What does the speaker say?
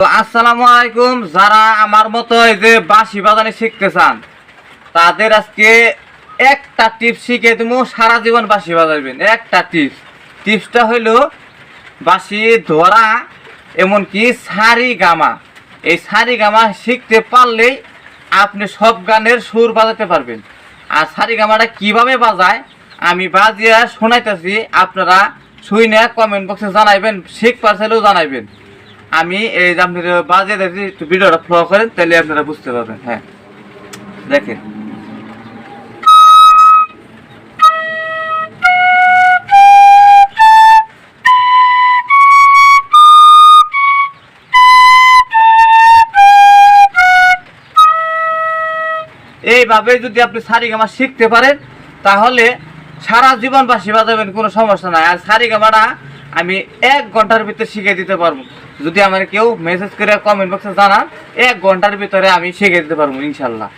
তো আসসালামু আলাইকুম। যারা আমার মতো এই যে বাঁশি বাজানো শিখতে চান তাদের আজকে একটা টিপস শিখে তুমি সারা জীবন বাঁশি বাজাবেন। একটা টিপসটা হইলো বাঁশি ধরা, এমনকি সারি গামা। এই সারি গামা শিখতে পারলেই আপনি সব গানের সুর বাজাতে পারবেন। আর সারি গামাটা কিভাবে বাজায় আমি বাজিয়ে শোনাইতেছি, আপনারা শুনে কমেন্ট বক্সে জানাইবেন, শিখ পারছেলেও জানাইবেন। আমি এই যে আপনি বাজিয়ে দেখছি, একটু ভিডিওটা ফলো করেন তাহলে আপনারা বুঝতে পারবেন। হ্যাঁ দেখেন, এইভাবে যদি আপনি সারিগামা শিখতে পারেন তাহলে সারা জীবন বাঁশি বাজাবেন, কোনো সমস্যা নাই। আর সারিগামাটা আমি 1 ঘন্টার ভিতরে শিখে দিতে পারবো। যদি আমার কেউ মেসেজ করে কমেন্ট বক্সে জানান, 1 ঘন্টার ভিতরে আমি শিখে দিতে পারবো ইনশাল্লাহ।